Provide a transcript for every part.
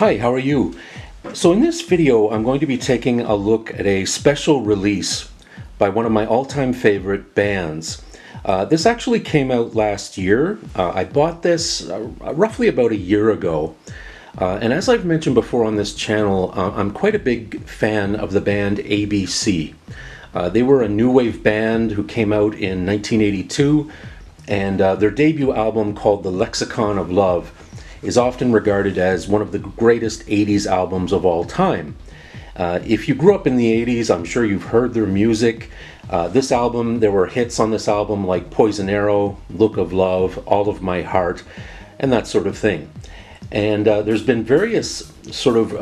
Hi, how are you? So in this video, I'm going to be taking a look at a special release by one of my all-time favorite bands. This actually came out last year. I bought this roughly about a year ago. And as I've mentioned before on this channel, I'm quite a big fan of the band ABC. They were a new wave band who came out in 1982, and their debut album called The Lexicon of Love is often regarded as one of the greatest 80s albums of all time. If you grew up in the 80s, I'm sure you've heard their music. This album, there were hits on this album like Poison Arrow, Look of Love, All of My Heart, and that sort of thing. And there's been various sort of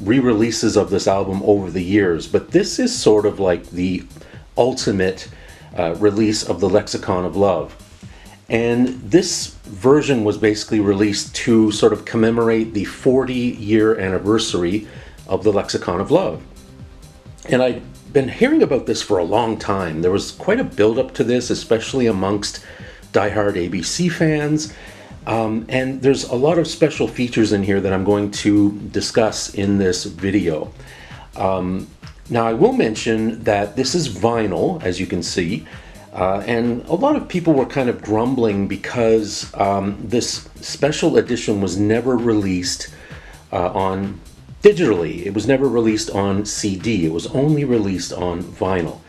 re-releases of this album over the years, but this is sort of like the ultimate release of the Lexicon of Love. And this version was basically released to sort of commemorate the 40-year anniversary of the Lexicon of Love. And I'd been hearing about this for a long time. There was quite a build-up to this, especially amongst diehard ABC fans. And there's a lot of special features in here that I'm going to discuss in this video. Now I will mention that this is vinyl, as you can see, and a lot of people were kind of grumbling because this special edition was never released on digitally. It was never released on CD. It was only released on vinyl.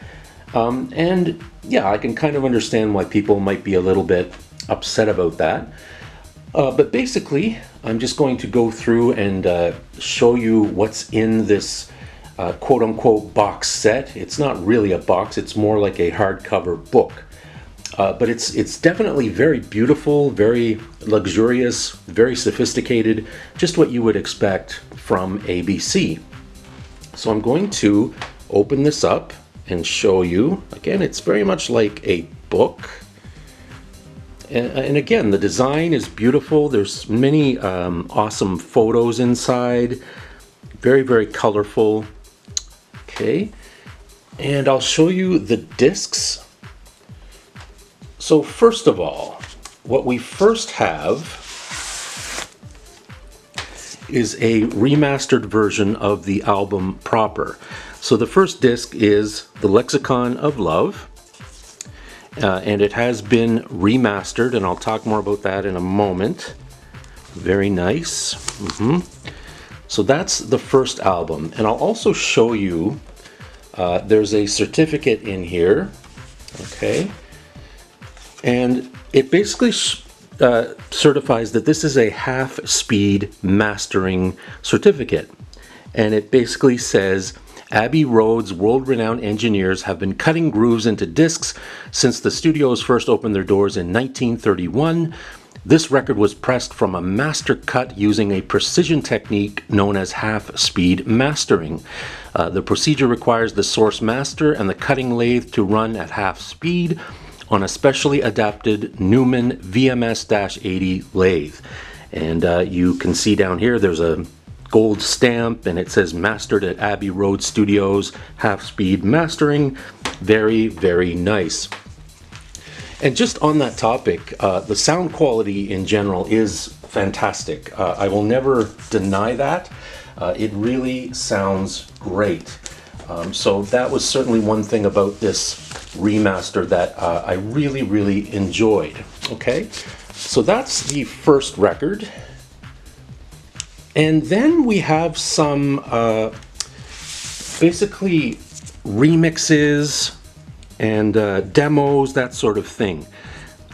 And yeah, I can kind of understand why people might be a little bit upset about that. But basically, I'm just going to go through and show you what's in this quote-unquote box set. It's not really a box, it's more like a hardcover book. But it's definitely very beautiful, very luxurious, very sophisticated, just what you would expect from ABC. So I'm going to open this up and show you. Again, it's very much like a book. And again, the design is beautiful. There's many awesome photos inside. Very, very colorful. Okay, and I'll show you the discs. So first of all, what we first have is a remastered version of the album proper. So the first disc is The Lexicon of Love. And it has been remastered, and I'll talk more about that in a moment. Very nice. So that's the first album, and I'll also show you there's a certificate in here, okay, and it basically certifies that this is a half-speed mastering certificate, and it basically says Abbey Road's world-renowned engineers have been cutting grooves into discs since the studios first opened their doors in 1931. This record was pressed from a master cut using a precision technique known as half-speed mastering. The procedure requires the source master and the cutting lathe to run at half speed on a specially adapted Newman VMS-80 lathe. And you can see down here there's a gold stamp, and it says mastered at Abbey Road Studios, half-speed mastering. Very, very nice. And just on that topic, the sound quality in general is fantastic. I will never deny that. It really sounds great. So that was certainly one thing about this remaster that I really, really enjoyed. Okay, so that's the first record. And then we have some basically remixes and demos, that sort of thing.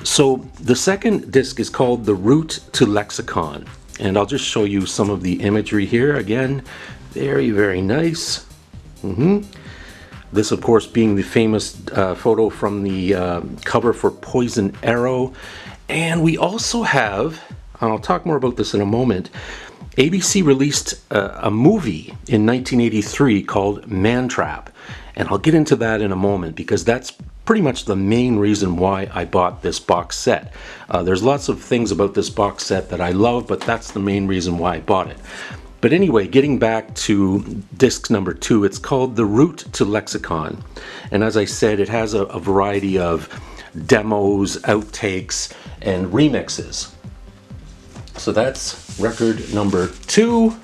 So the second disc is called The Route to Lexicon, and I'll just show you some of the imagery here. Again, very, very nice. This, of course, being the famous photo from the cover for Poison Arrow. And we also have, and I'll talk more about this in a moment, ABC released a movie in 1983 called Mantrap, and I'll get into that in a moment because that's pretty much the main reason why I bought this box set. There's lots of things about this box set that I love, but that's the main reason why I bought it. But anyway, getting back to disc number 2, it's called The Route to Lexicon, and as I said, it has a variety of demos, outtakes, and remixes. So that's record number 2.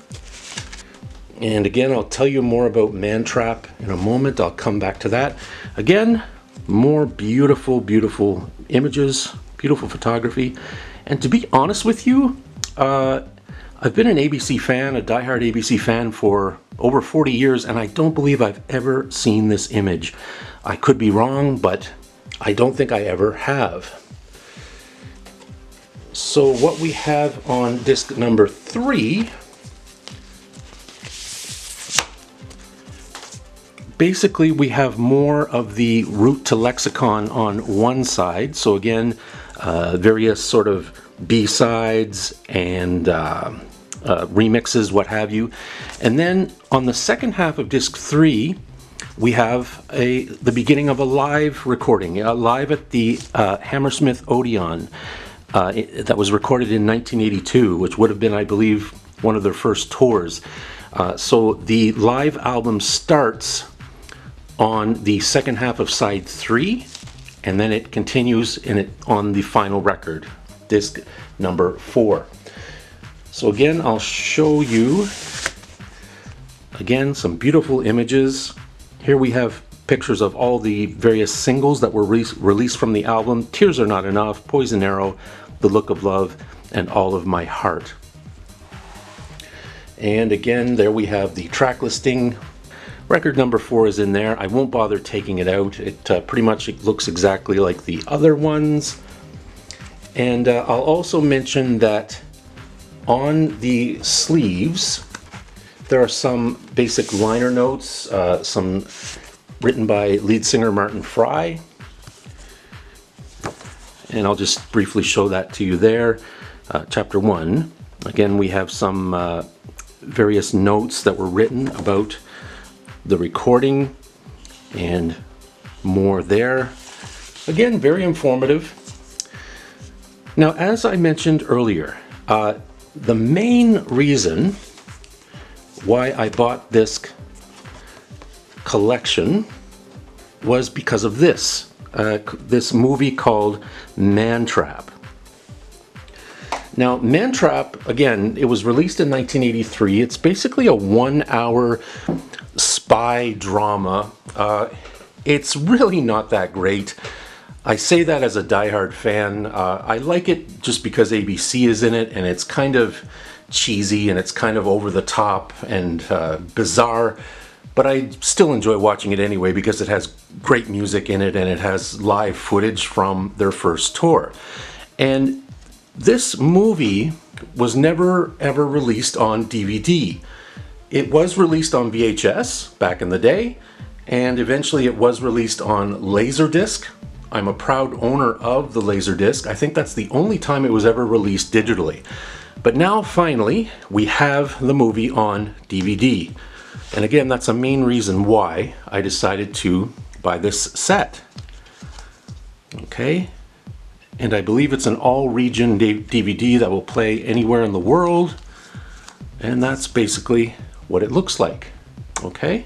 And again, I'll tell you more about Mantrap in a moment. I'll come back to that. Again, more beautiful, beautiful images, beautiful photography. And to be honest with you, I've been an ABC fan, a diehard ABC fan for over 40 years, and I don't believe I've ever seen this image. I could be wrong, but I don't think I ever have. So what we have on disc number 3, basically we have more of the route to Lexicon on one side. So again, various sort of B-sides and remixes, what have you. And then on the second half of disc 3, we have the beginning of a live recording, live at the Hammersmith Odeon. That was recorded in 1982, which would have been, I believe, one of their first tours. So the live album starts on the second half of side 3, and then it continues on the final record, disc number 4. So again, I'll show you again some beautiful images. Here we have pictures of all the various singles that were released from the album: Tears Are Not Enough, Poison Arrow, The Look of Love, and All of My Heart. And again, there we have the track listing. Record number 4 is in there. I won't bother taking it out. It pretty much looks exactly like the other ones. And I'll also mention that on the sleeves there are some basic liner notes, some written by lead singer Martin Fry. And I'll just briefly show that to you there. Chapter 1. Again, we have some various notes that were written about the recording and more there. Again, very informative. Now, as I mentioned earlier, the main reason why I bought this collection was because of this movie called Mantrap. Now, Mantrap, again, it was released in 1983. It's basically a 1-hour spy drama. It's really not that great. I say that as a diehard fan. I like it just because ABC is in it, and it's kind of cheesy and it's kind of over the top and bizarre, but I still enjoy watching it anyway because it has great music in it and it has live footage from their first tour. And this movie was never ever released on DVD. It was released on VHS back in the day, and eventually it was released on laserdisc. I'm a proud owner of the laserdisc. I think that's the only time it was ever released digitally. But now finally we have the movie on DVD. And again, that's a main reason why I decided to buy this set. Okay, and I believe it's an all-region DVD that will play anywhere in the world, and that's basically what it looks like. Okay,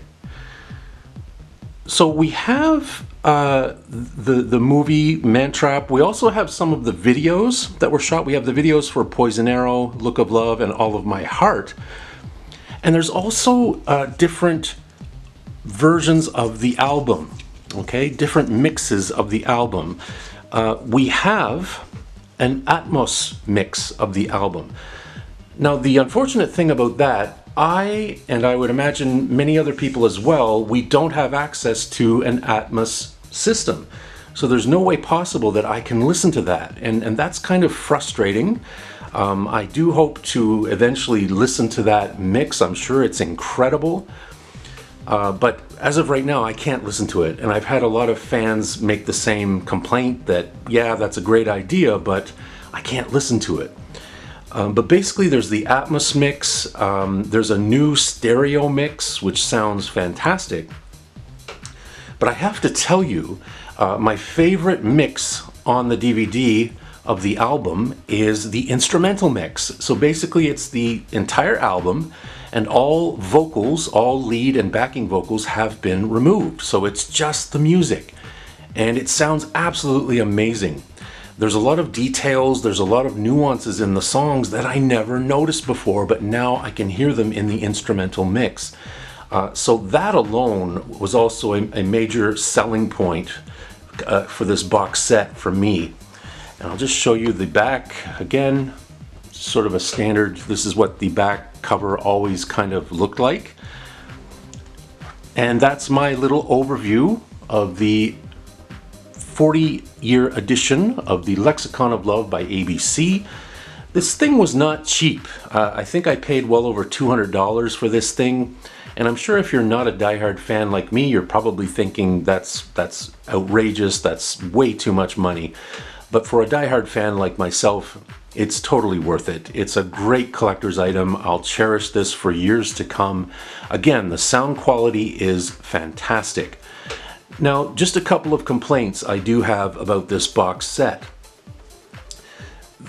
so we have the movie Mantrap. We also have some of the videos that were shot. We have the videos for Poison Arrow, Look of Love, and All of My Heart. And there's also different versions of the album, okay? Different mixes of the album. We have an Atmos mix of the album. Now, the unfortunate thing about that, I would imagine many other people as well, we don't have access to an Atmos system. So there's no way possible that I can listen to that. And that's kind of frustrating. I do hope to eventually listen to that mix. I'm sure it's incredible. But as of right now, I can't listen to it. And I've had a lot of fans make the same complaint that, yeah, that's a great idea, but I can't listen to it. But basically, there's the Atmos mix. There's a new stereo mix, which sounds fantastic. But I have to tell you, my favorite mix on the DVD of the album is the instrumental mix. So basically it's the entire album, and all vocals, all lead and backing vocals have been removed. So it's just the music, and it sounds absolutely amazing. There's a lot of details, there's a lot of nuances in the songs that I never noticed before, but now I can hear them in the instrumental mix. So that alone was also a major selling point for this box set for me. And I'll just show you the back again, sort of a standard. This is what the back cover always kind of looked like. And that's my little overview of the 40-year edition of the Lexicon of Love by ABC. This thing was not cheap. I think I paid well over $200 for this thing. And I'm sure if you're not a diehard fan like me, you're probably thinking that's outrageous, that's way too much money. But for a diehard fan like myself, it's totally worth it. It's a great collector's item. I'll cherish this for years to come. Again, the sound quality is fantastic. Now, just a couple of complaints I do have about this box set.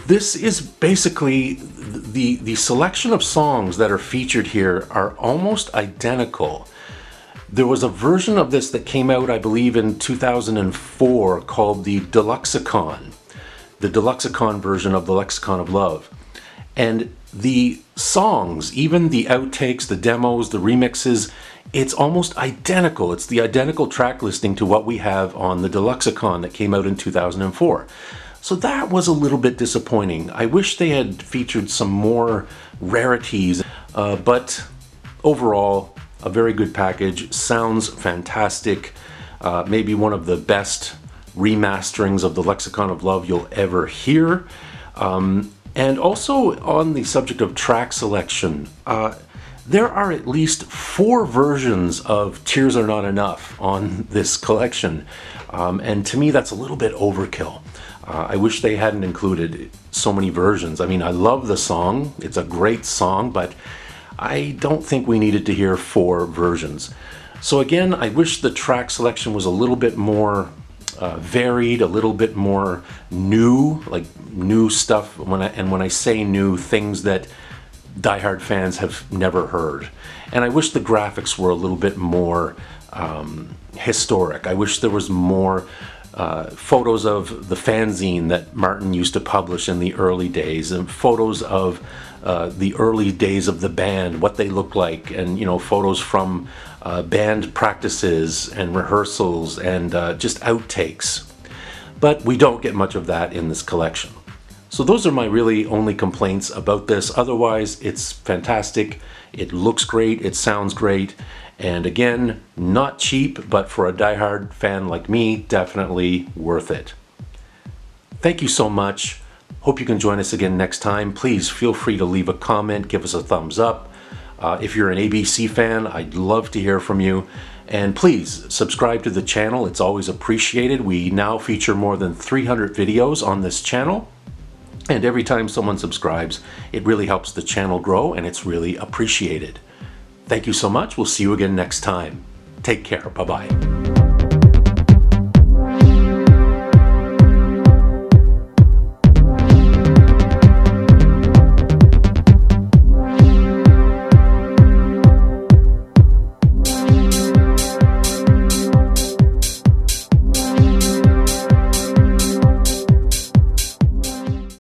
This is basically the selection of songs that are featured here are almost identical. There was a version of this that came out, I believe, in 2004 called the Deluxicon version of the Lexicon of Love. And the songs, even the outtakes, the demos, the remixes, it's almost identical. It's the identical track listing to what we have on the Deluxicon that came out in 2004. So that was a little bit disappointing. I wish they had featured some more rarities, but overall, a very good package. Sounds fantastic. Maybe one of the best remasterings of the Lexicon of Love you'll ever hear. And also on the subject of track selection, there are at least 4 versions of Tears Are Not Enough on this collection. And to me, that's a little bit overkill. I wish they hadn't included so many versions. I mean, I love the song. It's a great song, but I don't think we needed to hear 4 versions. So again, I wish the track selection was a little bit more varied, a little bit more new, like new stuff. When I say new, things that diehard fans have never heard. And I wish the graphics were a little bit more historic. I wish there was more photos of the fanzine that Martin used to publish in the early days, and photos of the early days of the band, what they looked like, and photos from band practices and rehearsals and just outtakes. But we don't get much of that in this collection. So those are my really only complaints about this. Otherwise, it's fantastic. It looks great. It sounds great. And again, not cheap, but for a diehard fan like me, definitely worth it. Thank you so much. Hope you can join us again next time. Please feel free to leave a comment, give us a thumbs up. If you're an ABC fan, I'd love to hear from you. And please subscribe to the channel. It's always appreciated. We now feature more than 300 videos on this channel. And every time someone subscribes, it really helps the channel grow, and it's really appreciated. Thank you so much. We'll see you again next time. Take care. Bye-bye.